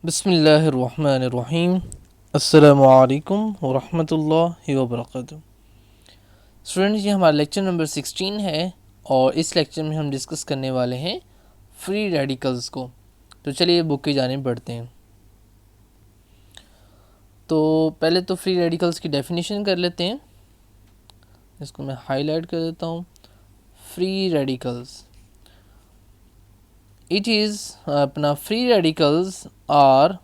बिस्मिल्लाहिर्रहमानिर्रहीम। अस्सलामुअलैकुम वरहमतुल्लाहि वबरकातुहू। स्टूडेंट्स, ये हमारा लेक्चर नंबर 16 है और इस लेक्चर में हम डिस्कस करने वाले हैं फ्री रेडिकल्स को। तो चलिए बुक की जानिब बढ़ते हैं। तो पहले तो फ्री रेडिकल्स की डेफिनेशन कर लेते हैं। इसको मैं हाईलाइट कर देता हूँ। फ्री रेडिकल्स, इट इज़ अपना free radicals are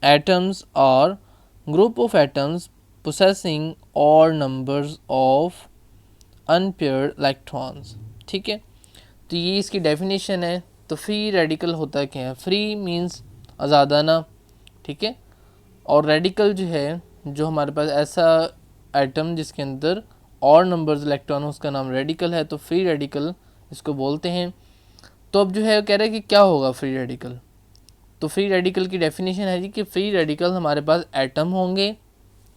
atoms or group of atoms possessing odd numbers of unpaired electrons। ठीक है, तो ये इसकी डेफिनेशन है। तो फ्री रेडिकल होता क्या है? फ्री मींस आज़ादाना, ठीक है, और रेडिकल जो है, जो हमारे पास ऐसा एटम जिसके अंदर और नंबर्स इलेक्ट्रॉन हो, उसका नाम रेडिकल है। तो फ्री रेडिकल इसको बोलते हैं। तो अब जो है कह रहे हैं कि क्या होगा फ्री रेडिकल। तो फ्री रेडिकल की डेफिनेशन है जी कि फ्री रेडिकल हमारे पास एटम होंगे,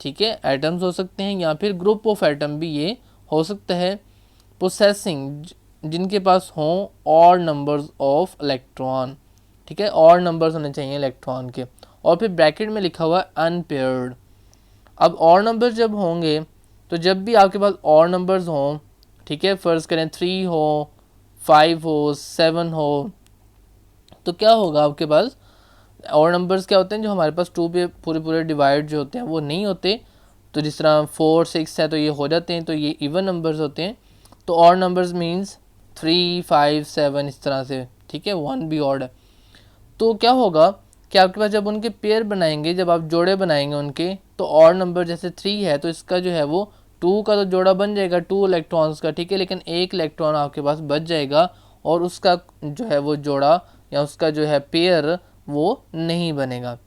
ठीक है, एटम्स हो सकते हैं या फिर ग्रुप ऑफ एटम भी ये हो सकता है, पोसेसिंग जिनके पास हों और नंबर्स ऑफ इलेक्ट्रॉन, ठीक है, और नंबर्स होने चाहिए इलेक्ट्रॉन के, और फिर ब्रैकेट में लिखा हुआ है अनपेयर्ड। अब और नंबर्स जब होंगे तो जब भी आपके पास और नंबर्स हों, ठीक है, फ़र्ज़ करें 3 हो, 5 हो, 7 हो, तो क्या होगा आपके पास और नंबर्स क्या होते हैं जो हमारे पास 2 पे पूरे पूरे डिवाइड जो होते हैं वो नहीं होते। तो जिस तरह 4 6 है तो ये हो जाते हैं, तो ये इवन नंबर्स होते हैं। तो और नंबर्स मींस 3 5 7 इस तरह से, ठीक है, 1 भी ऑड है। तो क्या होगा कि आपके पास जब उनके पेयर बनाएंगे, जब आप जोड़े बनाएंगे उनके, तो और नंबर जैसे 3 है तो इसका जो है वो 2 का तो जोड़ा बन जाएगा 2 इलेक्ट्रॉन्स का, ठीक है, लेकिन एक इलेक्ट्रॉन आपके पास बच जाएगा और उसका जो है वो जोड़ा या उसका जो है पेयर वो नहीं बनेगा।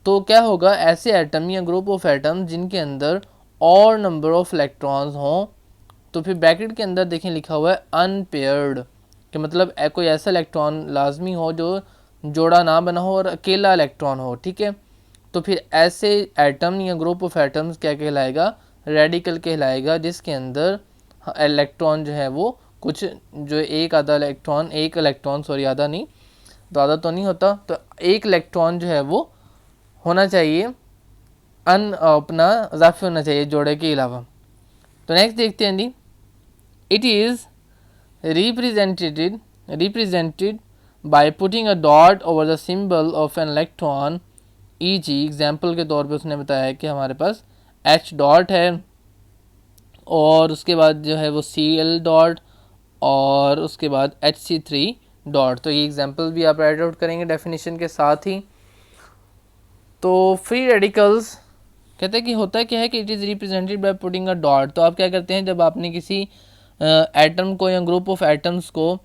तो क्या होगा, ऐसे एटम या ग्रुप ऑफ एटम जिनके अंदर और नंबर ऑफ इलेक्ट्रॉन्स हों, तो फिर ब्रैकेट के अंदर देखें लिखा हुआ है अनपेयर्ड, कि मतलब कोई ऐसा इलेक्ट्रॉन लाजमी हो जो जोड़ा ना बना हो और अकेला इलेक्ट्रॉन हो, ठीक है। तो फिर ऐसे एटम या ग्रुप ऑफ एटम्स क्या कहलाएगा? रेडिकल कहलाएगा, जिसके अंदर इलेक्ट्रॉन जो है वो कुछ जो एक इलेक्ट्रॉन सॉरी आधा नहीं, तो आधा तो नहीं होता, तो एक इलेक्ट्रॉन जो है वो होना चाहिए अपना इजाफी होना चाहिए जोड़े के अलावा। तो नेक्स्ट देखते हैं जी, it is represented by putting a dot over the symbol of an electron. E g example के तौर पे उसने बताया कि हमारे पास एच डॉट है और उसके बाद जो है वो सी एल डॉट और उसके बाद एच सी थ्री डॉट। तो ये एग्जाम्पल भी आप राइट आउट करेंगे डेफिनेशन के साथ ही। तो फ्री रेडिकल्स कहते हैं कि होता क्या है कि it is represented by putting a dot. तो आप क्या करते हैं, जब आपने किसी एटम को या ग्रुप ऑफ एटम्स को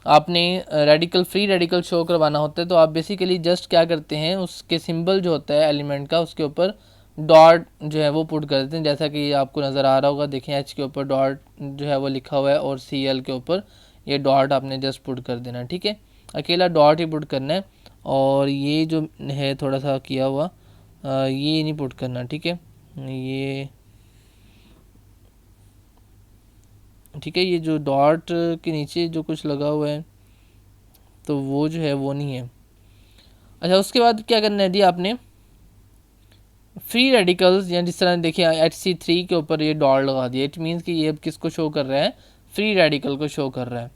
आपने रेडिकल फ्री रेडिकल शो करवाना होता है, तो आप बेसिकली जस्ट क्या करते हैं, उसके सिंबल जो होता है एलिमेंट का उसके ऊपर डॉट जो है वो पुट कर देते हैं। जैसा कि आपको नज़र आ रहा होगा, देखें एच के ऊपर डॉट जो है वो लिखा हुआ है और सी एल के ऊपर ये डॉट आपने जस्ट पुट कर देना, ठीक है, अकेला डॉट ही पुट करना है। और ये जो है थोड़ा सा किया हुआ ये नहीं पुट करना, ठीक है, ये ठीक है, ये जो डॉट के नीचे जो कुछ लगा हुआ है तो वो जो है वो नहीं है। अच्छा, उसके बाद क्या करना है जी, आपने फ्री रेडिकल्स या जिस तरह देखिए HC3 के ऊपर ये डॉट लगा दिया, इट मीन्स कि ये अब किसको शो कर रहा है? फ्री रेडिकल को शो कर रहा है।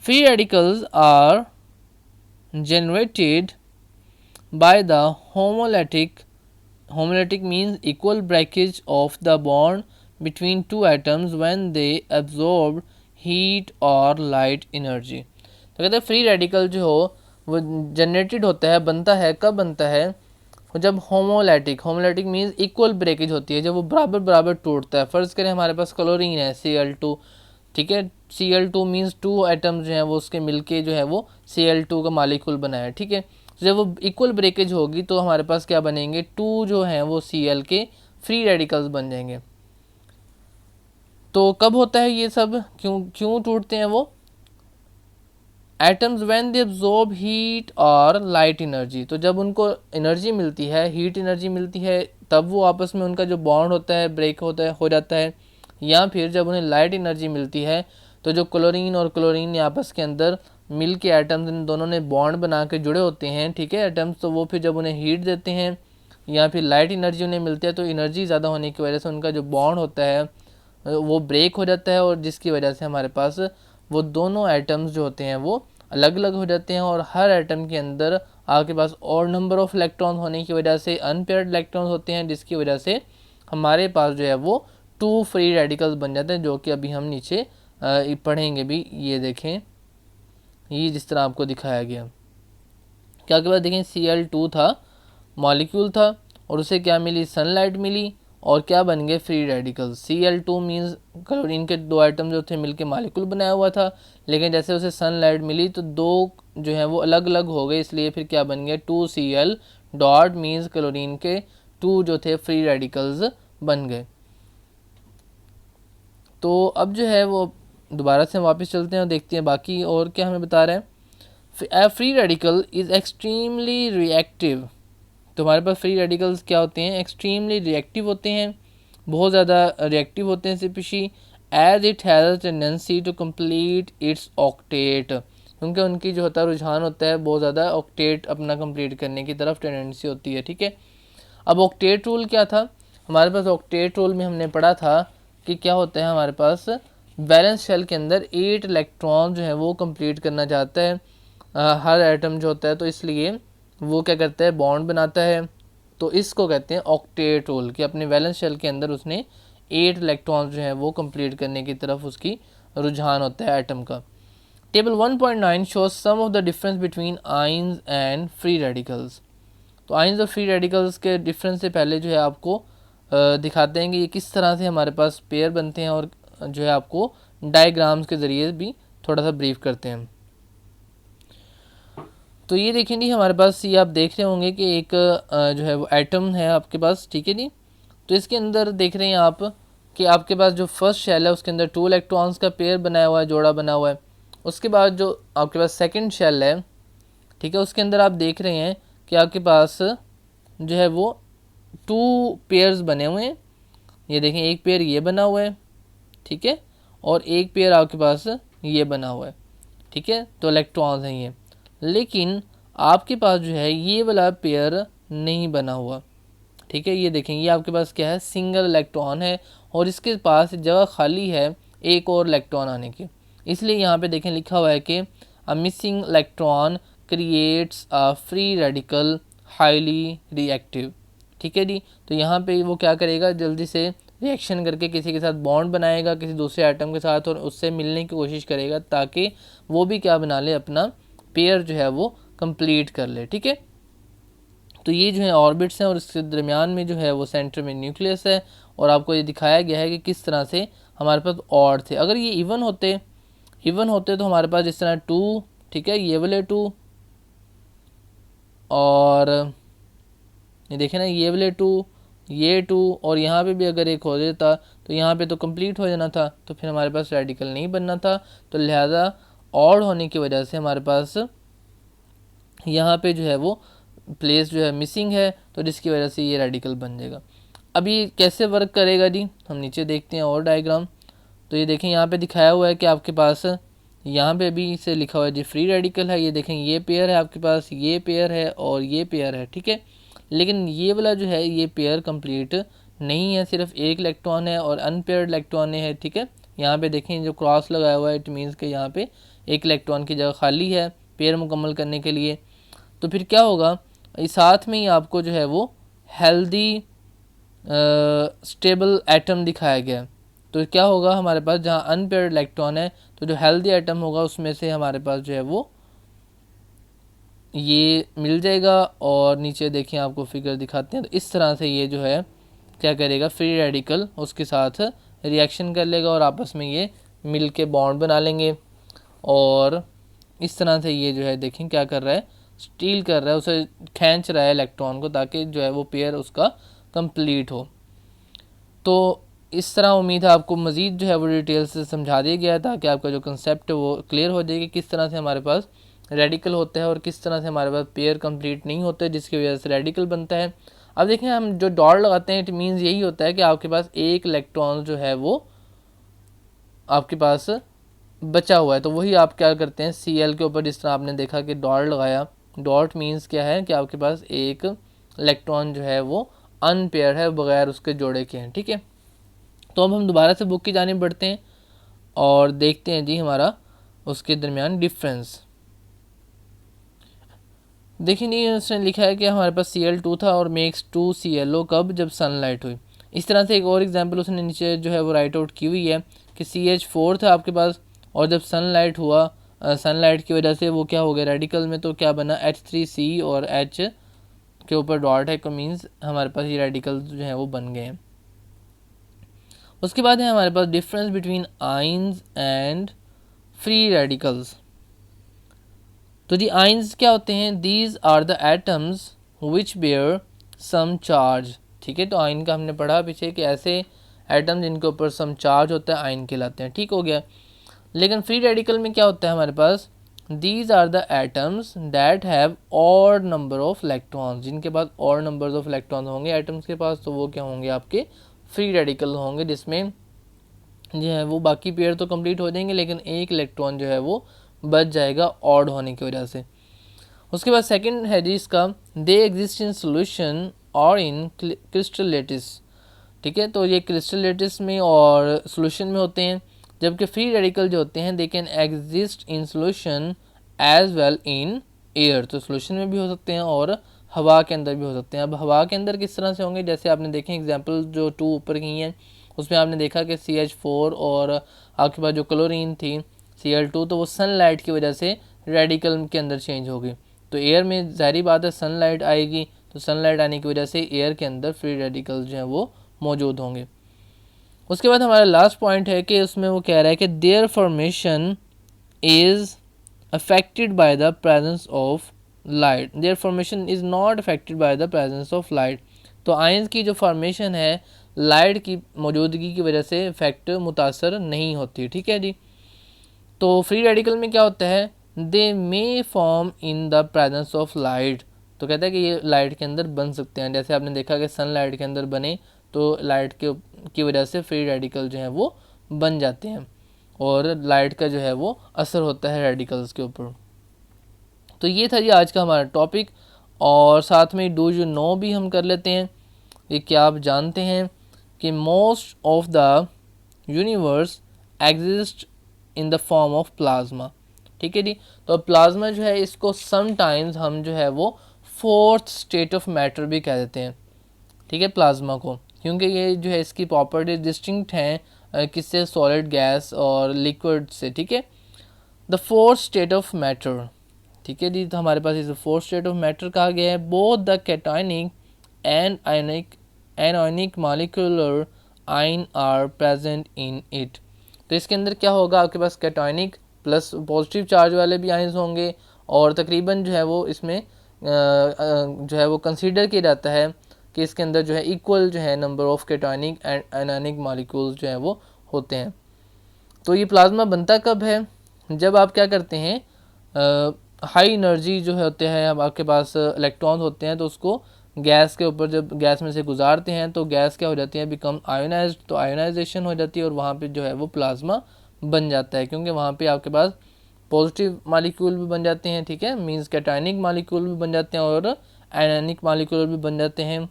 Free radicals are generated by the homolytic means equal breakage of the bond between two atoms when they absorb heat or light energy। तो कहते हैं फ्री रेडिकल जो हो वो जनरेटेड होता है, बनता है, कब बनता है? जब होमोलैटिक मीन्स इक्वल ब्रेकेज होती है, जब वो बराबर बराबर टूटता है। फ़र्ज़ करें हमारे पास क्लोरीन है Cl2, ठीक है, Cl2 मीन्स 2 एटम्स जो हैं वो उसके मिलके जो है वो Cl2 का मालिक्यूल बनाया, ठीक है। जब वो इक्वल ब्रेकेज होगी तो हमारे पास क्या बनेंगे? 2 जो हैं वो Cl के फ्री रेडिकल्स बन जाएंगे। तो कब होता है ये सब, क्यों टूटते हैं वो? Atoms when they absorb heat और लाइट एनर्जी। तो जब उनको एनर्जी मिलती है, हीट एनर्जी मिलती है, तब वो आपस में उनका जो बॉन्ड होता है ब्रेक होता है, हो जाता है। या फिर जब उन्हें लाइट एनर्जी मिलती है तो जो क्लोरीन और क्लोरीन आपस के अंदर मिल के एटम्स इन दोनों ने बॉन्ड बना के जुड़े होते हैं, ठीक है एटम्स, तो वो फिर जब उन्हें हीट देते हैं या फिर लाइट एनर्जी उन्हें मिलती है तो एनर्जी ज़्यादा होने की वजह से उनका जो बॉन्ड होता है वो ब्रेक हो जाता है, और जिसकी वजह से हमारे पास वो दोनों एटम्स जो होते हैं वो अलग अलग हो जाते हैं, और हर एटम के अंदर आपके पास और नंबर ऑफ इलेक्ट्रॉन होने की वजह से अनपेयर्ड इलेक्ट्रॉन होते हैं, जिसकी वजह से हमारे पास जो है वो 2 फ्री रेडिकल्स बन जाते हैं, जो कि अभी हम नीचे पढ़ेंगे भी। ये देखें, ये जिस तरह आपको दिखाया गया, क्या के बाद देखें Cl2 था, मॉलिक्यूल था, और उसे क्या मिली, सनलाइट मिली, और क्या बन गए, free radicals. Cl2 means chlorine के 2 आइटम जो थे मिलके मॉलिक्यूल बनाया हुआ था, लेकिन जैसे उसे सनलाइट मिली तो 2 जो है वो अलग अलग हो गए, इसलिए फिर क्या बन गया, 2Cl डॉट मीन्स क्लोरीन के 2 जो थे फ्री रेडिकल्स बन गए। तो अब जो है वो दोबारा से वापस चलते हैं और देखते हैं बाकी और क्या हमें बता रहे हैं। A free radical is extremely reactive। तो हमारे पास फ्री रेडिकल्स क्या होते हैं, एक्सट्रीमली रिएक्टिव होते हैं, बहुत ज़्यादा रिएक्टिव होते हैं सिर्फ as it has tendency to complete its octet, क्योंकि उनकी जो होता है रुझान होता है बहुत ज़्यादा ऑक्टेट अपना कंप्लीट करने की तरफ टेंडेंसी होती है, ठीक है। अब ऑक्टेट रूल क्या था, हमारे पास ऑक्टेट रूल में हमने पढ़ा था कि क्या होता है, हमारे पास वैलेंस शेल के अंदर 8 इलेक्ट्रॉन जो है वो कंप्लीट करना चाहता है हर एटम जो होता है, तो इसलिए वो क्या करता है, बॉन्ड बनाता है। तो इसको कहते हैं ऑक्टेट रूल, कि अपने वैलेंस शेल के अंदर उसने 8 इलेक्ट्रॉन जो है वो कंप्लीट करने की तरफ उसकी रुझान होता है एटम का। Table 1.9 shows some of the difference between ions and free radicals. तो आयंस और फ्री रेडिकल्स के डिफरेंस से पहले जो है आपको दिखाते हैं कि ये किस तरह से हमारे पास पेयर बनते हैं, और जो है आपको डायग्राम्स के ज़रिए भी थोड़ा सा ब्रीफ करते हैं। तो ये देखें जी, हमारे पास ये आप देख रहे होंगे कि एक जो है वो एटम है आपके पास, ठीक है जी। तो इसके अंदर देख रहे हैं आप कि आपके पास जो फर्स्ट शेल है उसके अंदर 2 इलेक्ट्रॉन्स का पेयर बनाया हुआ है, जोड़ा बना हुआ है। उसके बाद जो आपके पास सेकंड शेल है, ठीक है, उसके अंदर आप देख रहे हैं कि आपके पास जो है वो 2 पेयर्स बने हुए हैं। ये देखें, एक पेयर ये बना हुआ है, ठीक है, और एक पेयर आपके पास ये बना हुआ है, ठीक है। तो इलेक्ट्रॉन्स हैं ये, लेकिन आपके पास जो है ये वाला पेयर नहीं बना हुआ, ठीक है। ये देखें, ये आपके पास क्या है, सिंगल इलेक्ट्रॉन है, और इसके पास जगह खाली है एक और इलेक्ट्रॉन आने की, इसलिए यहाँ पे देखें लिखा हुआ है कि a missing electron creates a free radical highly reactive, ठीक है जी। तो यहाँ पे वो क्या करेगा, जल्दी से रिएक्शन करके किसी के साथ बॉन्ड बनाएगा किसी दूसरे एटम के साथ, और उससे मिलने की कोशिश करेगा ताकि वो भी क्या बना ले, अपना पेयर जो है वो कंप्लीट कर ले, ठीक है। तो ये जो है ऑर्बिट्स हैं, और इसके दरमियान में जो है वो सेंटर में न्यूक्लियस है, और आपको ये दिखाया गया है कि किस तरह से हमारे पास ऑड थे। अगर ये इवन होते तो हमारे पास जिस तरह 2, ठीक है, ये वाले 2, और ये देखें ना, ये वाले 2, ये 2, और यहाँ पे भी अगर एक हो जाता तो यहाँ पे तो कंप्लीट हो जाना था, तो फिर हमारे पास रेडिकल नहीं बनना था। तो लिहाजा ऑड होने की वजह से हमारे पास यहाँ पे जो है वो प्लेस जो है मिसिंग है, तो जिसकी वजह से ये रेडिकल बन जाएगा। अब ये कैसे वर्क करेगा जी, हम नीचे देखते हैं और डायग्राम। तो ये देखें, यहाँ पे दिखाया हुआ है कि आपके पास यहाँ पे भी इसे लिखा हुआ है जी फ्री रेडिकल है। ये देखें, ये पेयर है आपके पास, ये पेयर है और ये पेयर है, ठीक है। लेकिन ये वाला जो है ये पेयर कंप्लीट नहीं है, सिर्फ एक इलेक्ट्रॉन है और अनपेयर्ड इलेक्ट्रॉन है, ठीक है। यहाँ पे देखें जो क्रॉस लगाया हुआ है, इट मीन्स के यहाँ पे एक इलेक्ट्रॉन की जगह खाली है पेयर मुकम्मल करने के लिए। तो फिर क्या होगा, इस साथ में ही आपको जो है वो हेल्दी स्टेबल एटम दिखाया गया। तो क्या होगा, हमारे पास जहाँ अनपेयर्ड इलेक्ट्रॉन है तो जो हेल्दी एटम होगा उसमें से हमारे पास जो है वो ये मिल जाएगा। और नीचे देखिए आपको फिगर दिखाते हैं, तो इस तरह से ये जो है क्या करेगा, फ्री रेडिकल उसके साथ रिएक्शन कर लेगा और आपस में ये मिल के बॉन्ड बना लेंगे। और इस तरह से ये जो है देखें क्या कर रहा है, स्टील कर रहा है, उसे खींच रहा है इलेक्ट्रॉन को, ताकि जो है वो पेयर उसका कंप्लीट हो। तो इस तरह उम्मीद है आपको मज़ीद जो है वो डिटेल से समझा दिया गया, ताकि आपका जो कंसेप्ट है वो क्लियर हो जाए कि किस तरह से हमारे पास रेडिकल होता है और किस तरह से हमारे पास पेयर कंप्लीट नहीं होते जिसकी वजह से रेडिकल बनता है। अब देखें, हम जो डॉट लगाते हैं इट मीन्स यही होता है कि आपके पास एक इलेक्ट्रॉन जो है वो आपके पास बचा हुआ है, तो वही आप क्या करते हैं Cl के ऊपर जिस तरह आपने देखा कि डॉट लगाया। डॉट मीन्स क्या है कि आपके पास एक इलेक्ट्रॉन जो है वो अनपेयर है, बगैर उसके जोड़े के हैं, ठीक है। तो अब हम दोबारा से बुक की जानिब बढ़ते हैं और देखते हैं जी हमारा उसके दरमियान डिफरेंस। देखिए नहीं, उसने लिखा है कि हमारे पास Cl2 था और मेक्स 2ClO कब, जब सनलाइट हुई। इस तरह से एक और एग्जांपल उसने नीचे जो है वो राइट आउट की हुई है कि CH4 था आपके पास, और जब सनलाइट हुआ, सनलाइट की वजह से वो क्या हो गया रेडिकल में, तो क्या बना H3C और H के ऊपर डॉट है, को मीन्स हमारे पास ये रेडिकल जो है वो बन गए हैं। उसके बाद है हमारे पास difference between ions and free radicals. तो जी आइंस क्या होते हैं, these are the atoms which bear some charge, ठीक है। तो आइन का हमने पढ़ा पीछे कि ऐसे एटम जिनके ऊपर सम चार्ज होता है आइन कहलाते हैं, ठीक हो गया। लेकिन फ्री रेडिकल में क्या होता है हमारे पास, these are the atoms that have odd number of electrons, जिनके पास ऑड नंबर्स ऑफ इलेक्ट्रॉन्स होंगे एटम्स के पास, तो वो क्या होंगे आपके फ्री रेडिकल होंगे, जिसमें जो है वो बाकी पेयर तो कंप्लीट हो जाएंगे लेकिन एक इलेक्ट्रॉन जो है वो बच जाएगा ऑड होने की वजह से। उसके बाद सेकंड है जी इसका, दे एग्जिस्ट इन सोल्यूशन और इन क्रिस्टल लेटिस, ठीक है। तो ये क्रिस्टल लेटिस में और सोल्यूशन में होते हैं, जबकि फ्री रेडिकल जो होते हैं they can exist in solution as well in air, तो सोल्यूशन में भी हो सकते हैं और हवा के अंदर भी हो सकते हैं। अब हवा के अंदर किस तरह से होंगे, जैसे आपने देखे एग्जाम्पल जो 2 ऊपर की हैं उसमें आपने देखा कि CH4 और आपके पास जो क्लोरीन थी Cl2, तो वो सनलाइट की वजह से रेडिकल के अंदर चेंज हो गई। तो एयर में ज़ाहिर बात है सनलाइट आएगी, तो सनलाइट आने की वजह से एयर के अंदर फ्री रेडिकल जो हैं वो मौजूद होंगे। उसके बाद हमारा लास्ट पॉइंट है कि उसमें वो कह रहा है कि there formation is affected by the presence of light, there formation is not affected by the presence of light. तो आयंस की जो फॉर्मेशन है लाइट की मौजूदगी की वजह से इफेक्ट मुतासर नहीं होती, ठीक है जी। तो फ्री रेडिकल में क्या होता है, they may form in the presence of light, तो कहता है कि ये लाइट के अंदर बन सकते हैं, जैसे आपने देखा कि सन लाइट के अंदर बने तो लाइट के की वजह से फ्री रेडिकल जो है वो बन जाते हैं और लाइट का जो है वो असर होता है रेडिकल्स के ऊपर। तो ये था जी आज का हमारा टॉपिक, और साथ में डू यू नो भी हम कर लेते हैं। ये क्या आप जानते हैं कि most of the universe exist in the form of plasma, ठीक है जी। तो प्लाज्मा जो है इसको समटाइम्स हम जो है वो फोर्थ स्टेट ऑफ मैटर भी कह देते हैं, ठीक है, प्लाज्मा को, क्योंकि ये जो है इसकी प्रॉपर्टी डिस्टिंक्ट हैं किससे, सॉलिड, गैस और लिक्विड से, ठीक है। The fourth state of matter, ठीक है जी। तो हमारे पास इसे फोर्थ स्टेट ऑफ मैटर कहा गया है। Both the cationic and ionic molecular आइन आर प्रेजेंट इन इट। तो इसके अंदर क्या होगा, आपके पास कैटायनिक प्लस पॉजिटिव चार्ज वाले भी आइंस होंगे, और तकरीबन जो है वो इसमें जो है वो कंसीडर किया जाता है कि इसके अंदर जो है इक्वल जो है number of cationic and ionic molecules जो है वो होते हैं। तो ये प्लाज्मा बनता कब है, जब आप क्या करते हैं, हाई एनर्जी जो है होते हैं, अब आपके पास इलेक्ट्रॉन होते हैं तो उसको गैस के ऊपर जब गैस में से गुजारते हैं तो गैस क्या हो जाती है, बिकम आयोनाइज्ड, तो आयोनाइजेशन हो जाती है और वहाँ पे जो है वो प्लाज्मा बन जाता है, क्योंकि वहाँ पे आपके पास पॉजिटिव मॉलिक्यूल भी बन जाते हैं, ठीक है, मींस कैटायनिक मॉलिक्यूल भी बन जाते हैं और आयनिक मॉलिक्यूल भी बन जाते हैं,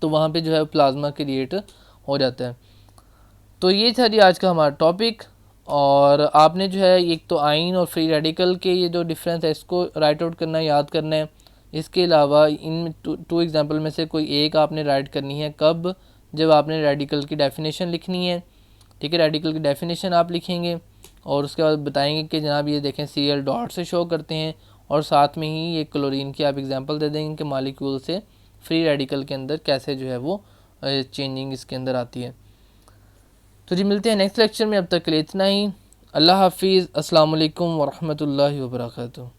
तो वहाँ पे जो है प्लाज्मा क्रिएट हो जाता है। तो ये था जी आज का हमारा टॉपिक, और आपने जो है एक तो आइन और फ्री रेडिकल के ये जो डिफरेंस है इसको राइट आउट करना, याद करना है। इसके अलावा इन टू एग्जांपल में से कोई एक आपने राइट करनी है, कब, जब आपने रेडिकल की डेफिनेशन लिखनी है, ठीक है। रेडिकल की डेफिनेशन आप लिखेंगे और उसके बाद बताएंगे कि जनाब ये देखें Cl डॉट से शो करते हैं, और साथ में ही ये क्लोरीन की आप एग्जांपल दे देंगे कि मॉलिक्यूल से फ्री रेडिकल के अंदर कैसे जो है वो चेंजिंग इसके अंदर आती है। तो जी मिलते हैं नेक्स्ट लेक्चर में, अब तक के लिए इतना ही। अल्लाह हाफिज़, अस्सलाम वालेकुम वरहमतुल्लाहि वबरकातुहू।